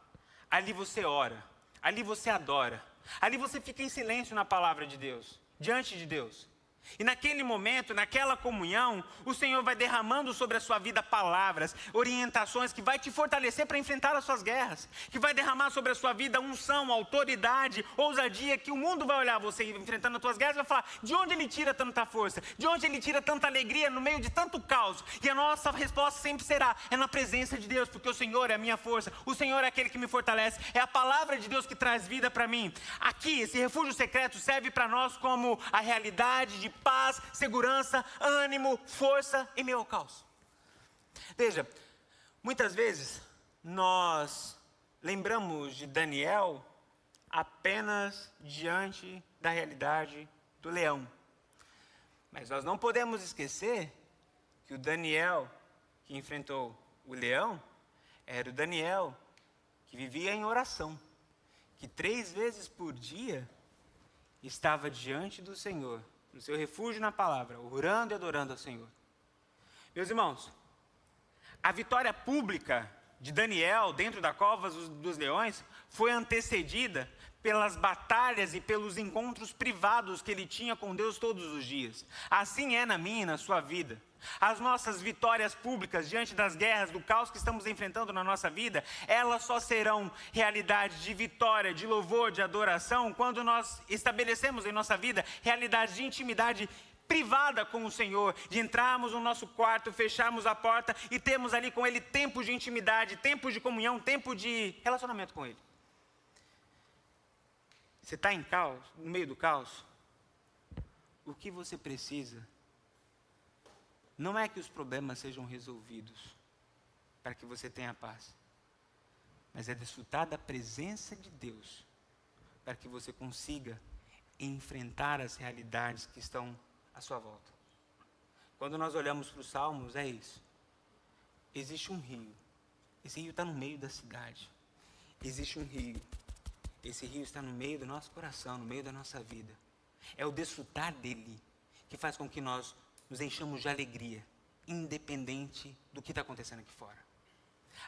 ali você ora, ali você adora, ali você fica em silêncio na palavra de Deus, diante de Deus. E naquele momento, naquela comunhão, o Senhor vai derramando sobre a sua vida palavras, orientações que vai te fortalecer para enfrentar as suas guerras, que vai derramar sobre a sua vida unção, autoridade, ousadia, que o mundo vai olhar você enfrentando as suas guerras e vai falar: de onde ele tira tanta força? De onde ele tira tanta alegria no meio de tanto caos? E a nossa resposta sempre será: é na presença de Deus, porque o Senhor é a minha força, o Senhor é aquele que me fortalece, é a palavra de Deus que traz vida para mim. Aqui, esse refúgio secreto serve para nós como a realidade de paz, segurança, ânimo, força em meio ao caos. Veja, muitas vezes nós lembramos de Daniel apenas diante da realidade do leão. Mas nós não podemos esquecer que o Daniel que enfrentou o leão era o Daniel que vivia em oração, que 3 vezes por dia estava diante do Senhor, no seu refúgio na palavra, orando e adorando ao Senhor. Meus irmãos, a vitória pública de Daniel dentro da cova dos leões foi antecedida pelas batalhas e pelos encontros privados que ele tinha com Deus todos os dias. Assim é na minha e na sua vida. As nossas vitórias públicas diante das guerras, do caos que estamos enfrentando na nossa vida, elas só serão realidade de vitória, de louvor, de adoração, quando nós estabelecemos em nossa vida realidade de intimidade privada com o Senhor, de entrarmos no nosso quarto, fecharmos a porta e termos ali com Ele tempo de intimidade, tempo de comunhão, tempo de relacionamento com Ele. Você está em caos, no meio do caos? O que você precisa não é que os problemas sejam resolvidos para que você tenha paz, mas é desfrutar da presença de Deus para que você consiga enfrentar as realidades que estão à sua volta. Quando nós olhamos para os Salmos, é isso. Existe um rio. Esse rio está no meio da cidade. Existe um rio. Esse rio está no meio do nosso coração, no meio da nossa vida. É o desfrutar dele que faz com que nós nos enchamos de alegria, independente do que está acontecendo aqui fora.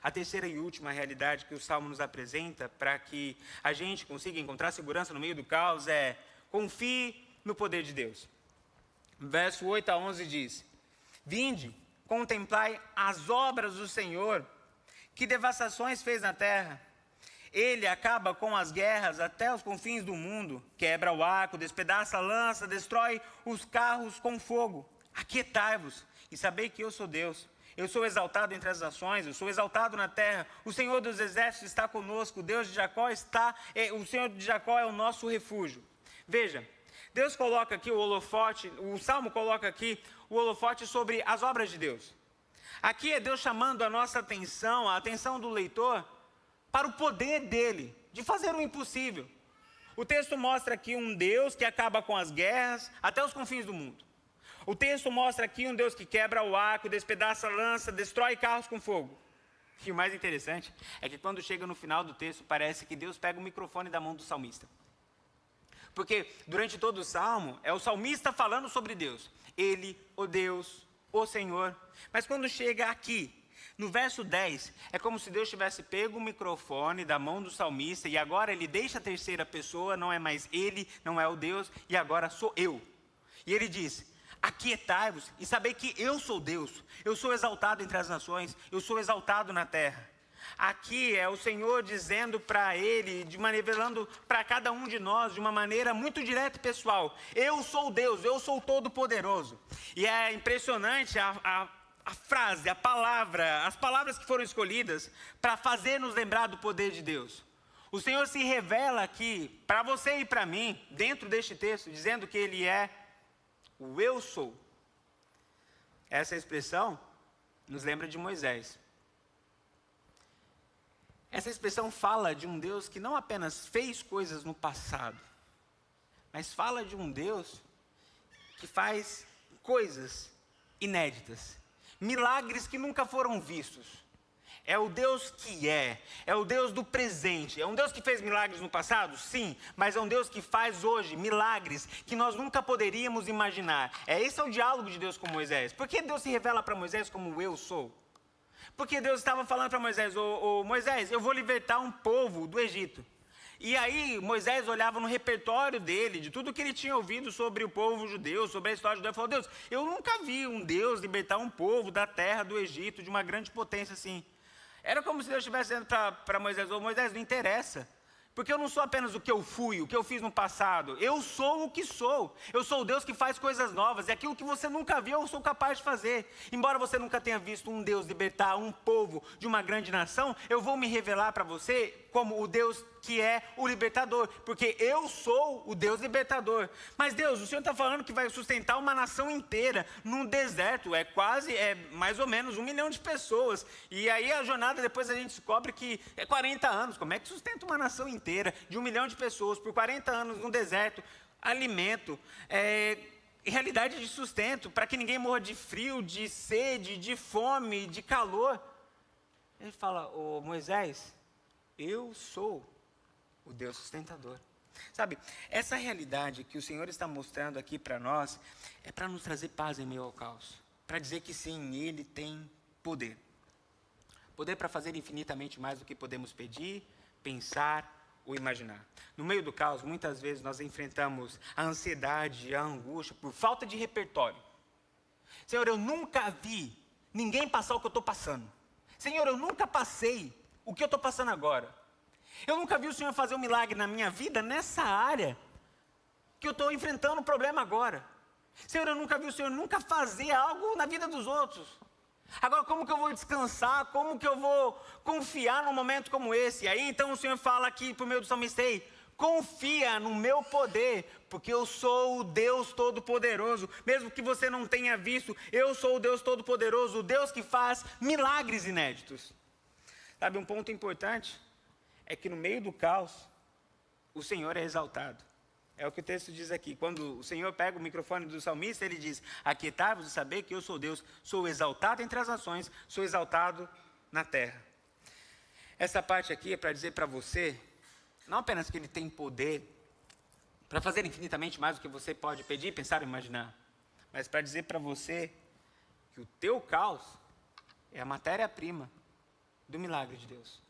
A terceira e última realidade que o Salmo nos apresenta para que a gente consiga encontrar segurança no meio do caos é: confie no poder de Deus. Verso 8 a 11 diz: vinde, contemplai as obras do Senhor, que devastações fez na terra. Ele acaba com as guerras até os confins do mundo, quebra o arco, despedaça a lança, destrói os carros com fogo. Aquietai-vos e sabei que eu sou Deus. Eu sou exaltado entre as nações, eu sou exaltado na terra. O Senhor dos exércitos está conosco, o Deus de Jacó o Senhor de Jacó é o nosso refúgio. Veja, Deus coloca aqui o holofote, o Salmo coloca aqui o holofote sobre as obras de Deus. Aqui é Deus chamando a nossa atenção, a atenção do leitor, para o poder dele, de fazer o impossível. O texto mostra aqui um Deus que acaba com as guerras até os confins do mundo. O texto mostra aqui um Deus que quebra o arco, despedaça a lança, destrói carros com fogo. E o mais interessante é que quando chega no final do texto, parece que Deus pega o microfone da mão do salmista. Porque durante todo o salmo, é o salmista falando sobre Deus. Ele, o Deus, o Senhor. Mas quando chega aqui, no verso 10, é como se Deus tivesse pego o microfone da mão do salmista e agora ele deixa a terceira pessoa, não é mais ele, não é o Deus, e agora sou eu. E ele diz: aquietai-vos e sabei que eu sou Deus, eu sou exaltado entre as nações, eu sou exaltado na terra. Aqui é o Senhor dizendo para ele, revelando para cada um de nós de uma maneira muito direta e pessoal: eu sou Deus, eu sou todo-poderoso. E é impressionante a frase, a palavra, as palavras que foram escolhidas para fazer nos lembrar do poder de Deus. O Senhor se revela aqui para você e para mim, dentro deste texto, dizendo que Ele é o eu sou. Essa expressão nos lembra de Moisés. Essa expressão fala de um Deus que não apenas fez coisas no passado, mas fala de um Deus que faz coisas inéditas, milagres que nunca foram vistos. É o Deus que é o Deus do presente. É um Deus que fez milagres no passado? Sim, mas é um Deus que faz hoje milagres que nós nunca poderíamos imaginar. Esse é o diálogo de Deus com Moisés. Por que Deus se revela para Moisés como eu sou? Porque Deus estava falando para Moisés: Moisés, eu vou libertar um povo do Egito. E aí Moisés olhava no repertório dele, de tudo que ele tinha ouvido sobre o povo judeu, sobre a história judaica, e falou: Deus, eu nunca vi um Deus libertar um povo da terra do Egito, de uma grande potência assim. Era como se Deus estivesse dizendo para Moisés: Moisés, não interessa. Porque eu não sou apenas o que eu fui, o que eu fiz no passado. Eu sou o que sou. Eu sou o Deus que faz coisas novas. E aquilo que você nunca viu, eu sou capaz de fazer. Embora você nunca tenha visto um Deus libertar um povo de uma grande nação, eu vou me revelar para você como o Deus que é o libertador. Porque eu sou o Deus libertador. Mas Deus, o Senhor está falando que vai sustentar uma nação inteira num deserto. É mais ou menos 1 milhão de pessoas. E aí a jornada, depois a gente descobre que é 40 anos. Como é que sustenta uma nação inteira de 1 milhão de pessoas por 40 anos no deserto? Alimento, realidade de sustento, para que ninguém morra de frio, de sede, de fome, de calor. Ele fala: Moisés, eu sou o Deus sustentador. Sabe, essa realidade que o Senhor está mostrando aqui para nós é para nos trazer paz em meio ao caos. Para dizer que sim, Ele tem poder. Poder para fazer infinitamente mais do que podemos pedir, pensar ou imaginar. No meio do caos, muitas vezes nós enfrentamos a ansiedade, a angústia por falta de repertório. Senhor, eu nunca vi ninguém passar o que eu estou passando. Senhor, eu nunca passei o que eu estou passando agora. Eu nunca vi o Senhor fazer um milagre na minha vida, nessa área, que eu estou enfrentando um problema agora. Senhor, eu nunca vi o Senhor nunca fazer algo na vida dos outros. Agora, como que eu vou descansar? Como que eu vou confiar num momento como esse? E aí, então, o Senhor fala aqui por meio do salmista: confia no meu poder, porque eu sou o Deus Todo-Poderoso. Mesmo que você não tenha visto, eu sou o Deus Todo-Poderoso, o Deus que faz milagres inéditos. Sabe, um ponto importante é que no meio do caos, o Senhor é exaltado. É o que o texto diz aqui. Quando o Senhor pega o microfone do salmista, ele diz: aquietai-vos e saber que eu sou Deus, sou exaltado entre as nações, sou exaltado na terra. Essa parte aqui é para dizer para você, não apenas que Ele tem poder para fazer infinitamente mais do que você pode pedir, pensar ou imaginar, mas para dizer para você que o teu caos é a matéria-prima do milagre de Deus.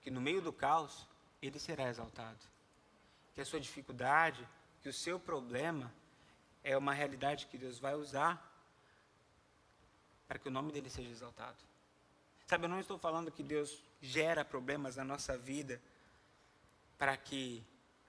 Que no meio do caos, Ele será exaltado. Que a sua dificuldade, que o seu problema é uma realidade que Deus vai usar para que o nome dEle seja exaltado. Sabe, eu não estou falando que Deus gera problemas na nossa vida para que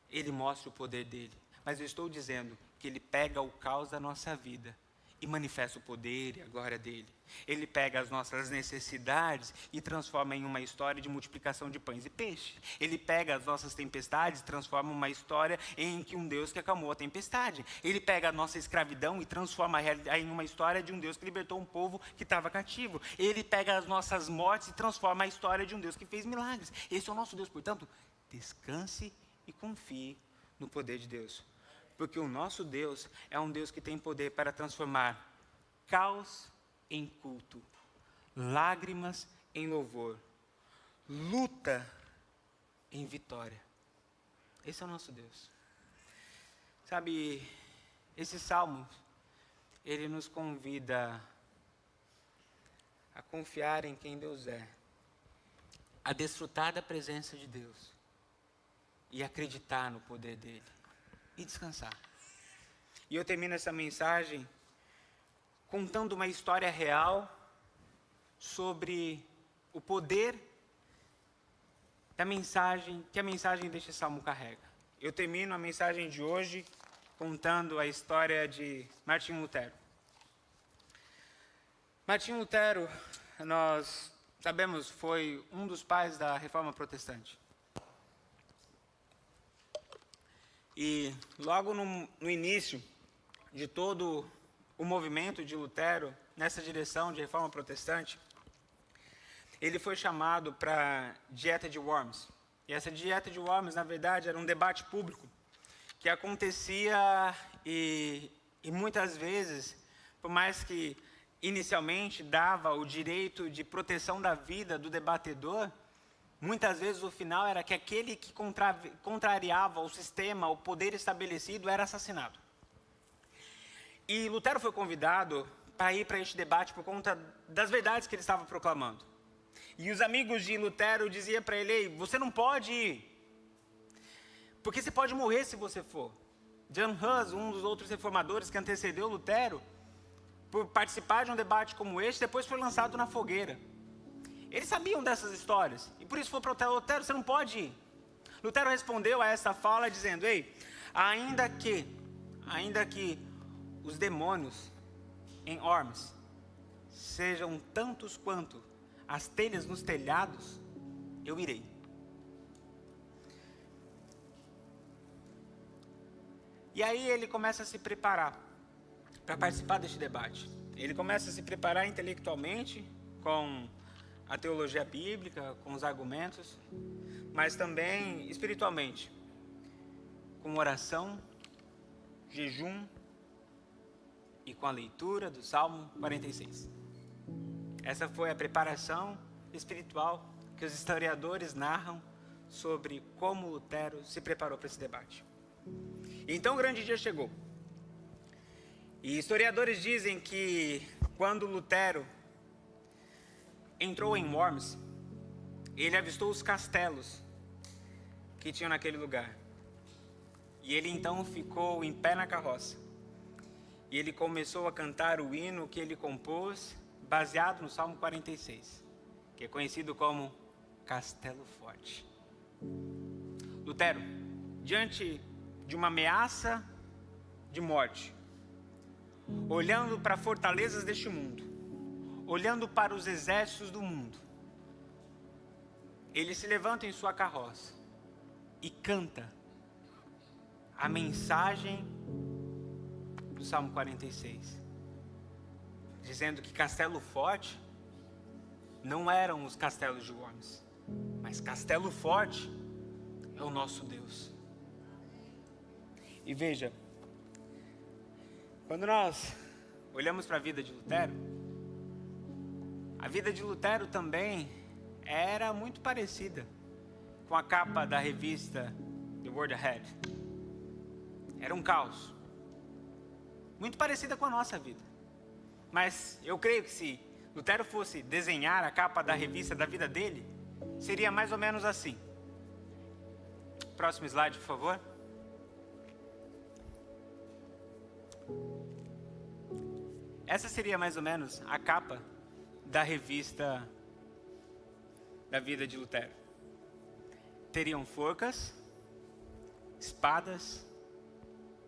Ele mostre o poder dEle. Mas eu estou dizendo que Ele pega o caos da nossa vida e manifesta o poder e a glória dEle. Ele pega as nossas necessidades e transforma em uma história de multiplicação de pães e peixes. Ele pega as nossas tempestades e transforma uma história em que um Deus que acalmou a tempestade. Ele pega a nossa escravidão e transforma em uma história de um Deus que libertou um povo que estava cativo. Ele pega as nossas mortes e transforma a história de um Deus que fez milagres. Esse é o nosso Deus, portanto, descanse e confie no poder de Deus. Porque o nosso Deus é um Deus que tem poder para transformar caos em culto, lágrimas em louvor, luta em vitória. Esse é o nosso Deus. Sabe, esse salmo, ele nos convida a confiar em quem Deus é, a desfrutar da presença de Deus e acreditar no poder dele e descansar. E eu termino essa mensagem contando uma história real sobre o poder da mensagem que a mensagem deste salmo carrega. Eu termino a mensagem de hoje contando a história de Martinho Lutero. Martinho Lutero, nós sabemos, foi um dos pais da Reforma Protestante. E logo no início de todo o movimento de Lutero, nessa direção de Reforma Protestante, ele foi chamado para a Dieta de Worms. E essa Dieta de Worms, na verdade, era um debate público que acontecia e muitas vezes, por mais que inicialmente dava o direito de proteção da vida do debatedor, muitas vezes o final era que aquele que contrariava o sistema, o poder estabelecido, era assassinado. E Lutero foi convidado para ir para este debate por conta das verdades que ele estava proclamando. E os amigos de Lutero diziam para ele: "Ei, você não pode ir, porque você pode morrer se você for." John Hus, um dos outros reformadores que antecedeu Lutero, por participar de um debate como este, depois foi lançado na fogueira. Eles sabiam dessas histórias, e por isso foi para Lutero: "Você não pode ir." Lutero respondeu a essa fala dizendo: "Ei, ainda que os demônios em Worms sejam tantos quanto as telhas nos telhados, eu irei." E aí ele começa a se preparar para participar deste debate. Ele começa a se preparar intelectualmente com a teologia bíblica, com os argumentos, mas também espiritualmente, com oração, jejum e com a leitura do Salmo 46. Essa foi a preparação espiritual que os historiadores narram sobre como Lutero se preparou para esse debate. Então o grande dia chegou. E historiadores dizem que quando Lutero entrou em Worms, ele avistou os castelos que tinham naquele lugar. E ele então ficou em pé na carroça. E ele começou a cantar o hino que ele compôs, baseado no Salmo 46, que é conhecido como Castelo Forte. Lutero, diante de uma ameaça de morte, olhando para fortalezas deste mundo, olhando para os exércitos do mundo, ele se levanta em sua carroça e canta a mensagem do Salmo 46, dizendo que Castelo Forte não eram os castelos de Worms, mas Castelo Forte é o nosso Deus. E veja, quando nós olhamos para a vida de Lutero, a vida de Lutero também era muito parecida com a capa da revista The World Ahead. Era um caos, muito parecida com a nossa vida. Mas eu creio que se Lutero fosse desenhar a capa da revista da vida dele, seria mais ou menos assim. Próximo slide, por favor. Essa seria mais ou menos a capa da revista da vida de Lutero. Teriam forcas, espadas,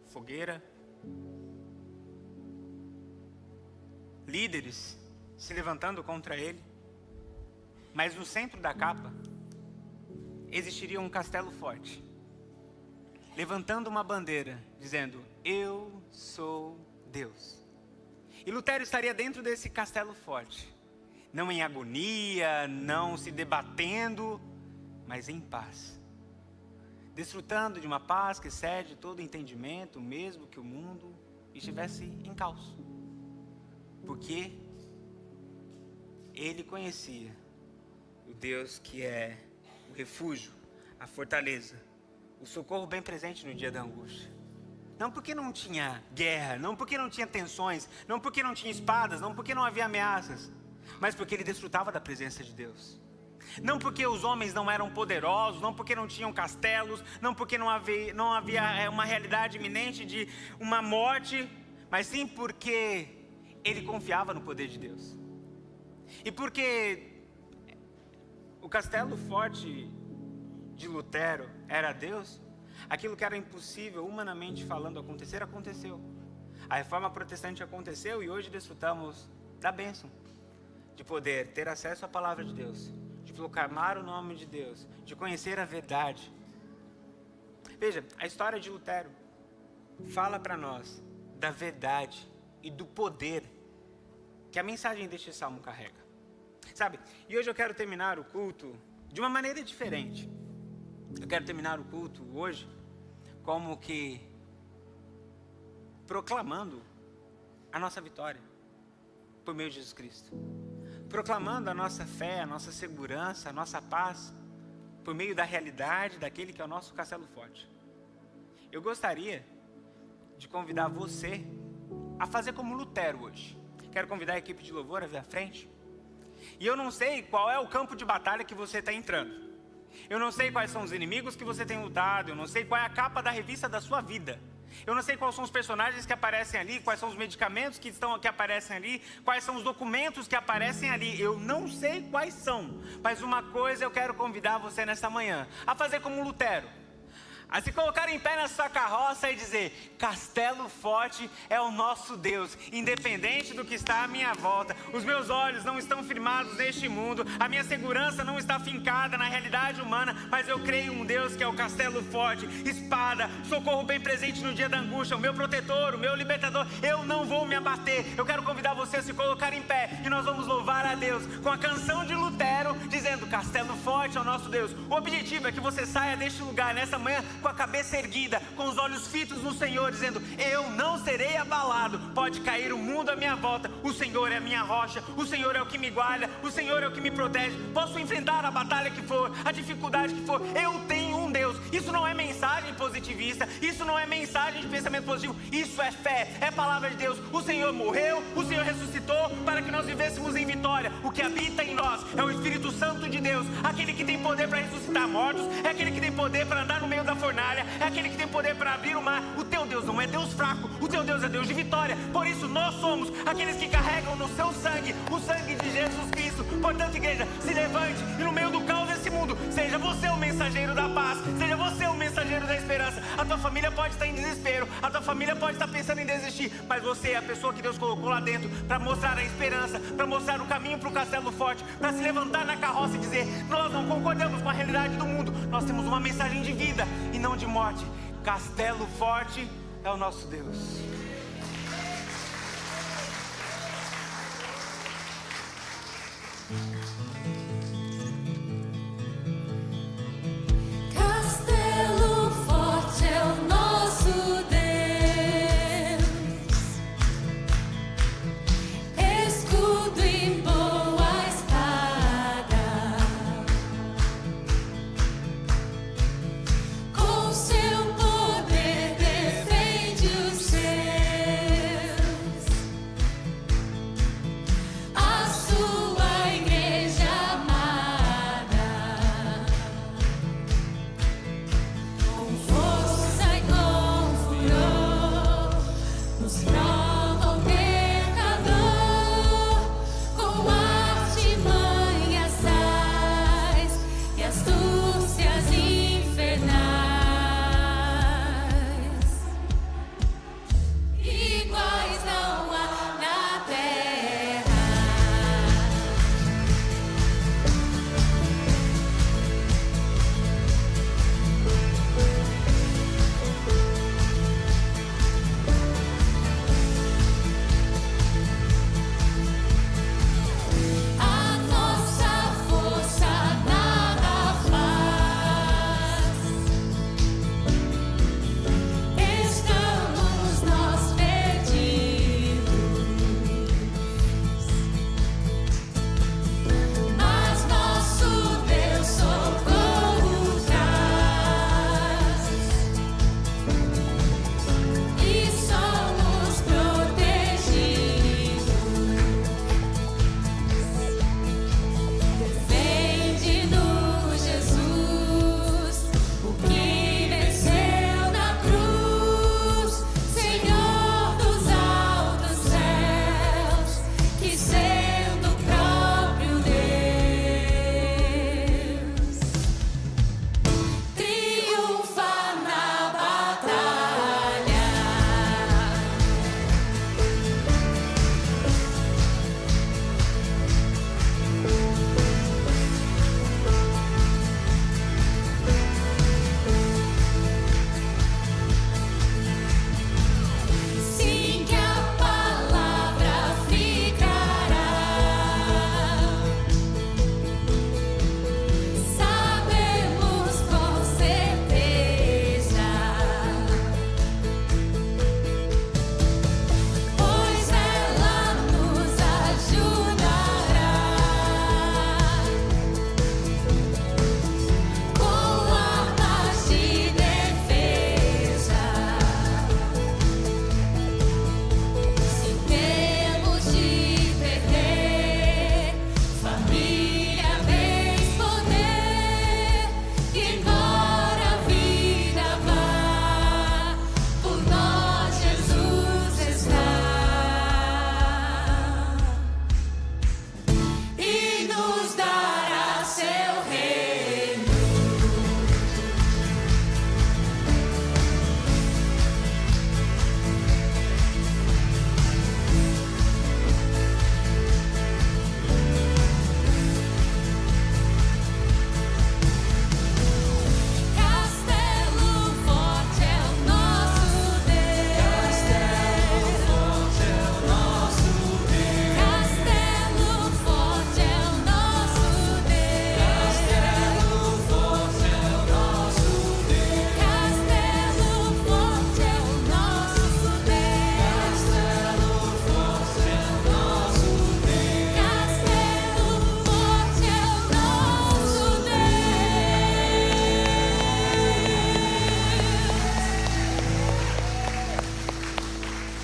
fogueira, líderes se levantando contra ele, mas no centro da capa existiria um castelo forte, levantando uma bandeira, dizendo: "Eu sou Deus." E Lutero estaria dentro desse castelo forte, não em agonia, não se debatendo, mas em paz, desfrutando de uma paz que excede todo entendimento, mesmo que o mundo estivesse em caos. Porque ele conhecia o Deus que é o refúgio, a fortaleza, o socorro bem presente no dia da angústia. Não porque não tinha guerra, não porque não tinha tensões, não porque não tinha espadas, não porque não havia ameaças, mas porque ele desfrutava da presença de Deus. Não porque os homens não eram poderosos, não porque não tinham castelos, não porque não havia uma realidade iminente de uma morte, mas sim porque ele confiava no poder de Deus. E porque o castelo forte de Lutero era Deus, aquilo que era impossível, humanamente falando, acontecer, aconteceu. A reforma protestante aconteceu e hoje desfrutamos da bênção de poder ter acesso à palavra de Deus, de proclamar o nome de Deus, de conhecer a verdade. Veja, a história de Lutero fala para nós da verdade e do poder que a mensagem deste salmo carrega. Sabe, e hoje eu quero terminar o culto de uma maneira diferente. Eu quero terminar o culto hoje como que proclamando a nossa vitória por meio de Jesus Cristo. Proclamando a nossa fé, a nossa segurança, a nossa paz por meio da realidade daquele que é o nosso castelo forte. Eu gostaria de convidar você a fazer como Lutero hoje. Quero convidar a equipe de louvor a vir à frente. E eu não sei qual é o campo de batalha que você está entrando. Eu não sei quais são os inimigos que você tem lutado. Eu não sei qual é a capa da revista da sua vida. Eu não sei quais são os personagens que aparecem ali, quais são os medicamentos que aparecem ali, quais são os documentos que aparecem ali. Eu não sei quais são, mas uma coisa eu quero convidar você nessa manhã, a fazer como Lutero. A se colocar em pé na sua carroça e dizer: castelo forte é o nosso Deus, independente do que está à minha volta. Os meus olhos não estão firmados neste mundo, a minha segurança não está fincada na realidade humana, mas eu creio em um Deus que é o castelo forte, espada, socorro bem presente no dia da angústia, o meu protetor, o meu libertador. Eu não vou me abater. Eu quero convidar você a se colocar em pé e nós vamos louvar a Deus com a canção de Lutero, dizendo: castelo forte é o nosso Deus. O objetivo é que você saia deste lugar nessa manhã com a cabeça erguida, com os olhos fitos no Senhor, dizendo: eu não serei abalado. Pode cair o mundo à minha volta, o Senhor é a minha rocha, o Senhor é o que me guarda, o Senhor é o que me protege. Posso enfrentar a batalha que for, a dificuldade que for, eu tenho um Deus. Isso não é mensagem positivista, isso não é mensagem de pensamento positivo, isso é fé, é palavra de Deus. O Senhor morreu, o Senhor ressuscitou para que nós vivêssemos em vitória. O que habita em nós é o Espírito Santo de Deus, aquele que tem poder para ressuscitar mortos, é aquele que tem poder para andar no meio da fornalha, é aquele que tem poder para abrir o mar. O teu Deus não é Deus fraco, o teu Deus é Deus de vitória. Por isso nós somos aqueles que carregam no seu sangue o sangue de Jesus Cristo. Portanto, igreja, se levante e no meio do caos desse mundo, seja você o mensageiro da paz, seja você o mensageiro da esperança. A tua família pode estar em desespero, a tua família pode estar pensando em desistir, mas você é a pessoa que Deus colocou lá dentro para mostrar a esperança, para mostrar o caminho para o castelo forte, para se levantar na carroça e dizer: nós não concordamos com a realidade do mundo, nós temos uma mensagem de vida e não de morte. Castelo forte é o nosso Deus. Castelo forte é o nosso Deus, escudo em boa espada, com seu poder defende os seus. A sua igreja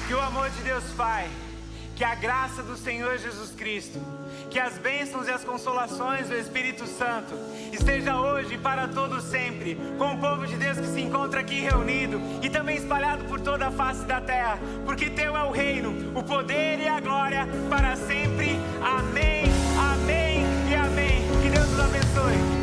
Que o amor de Deus Pai, que a graça do Senhor Jesus Cristo, que as bênçãos e as consolações do Espírito Santo esteja hoje e para todo sempre com o povo de Deus que se encontra aqui reunido e também espalhado por toda a face da terra, porque teu é o reino, o poder e a glória para sempre. Amém, amém e amém. Que Deus nos abençoe.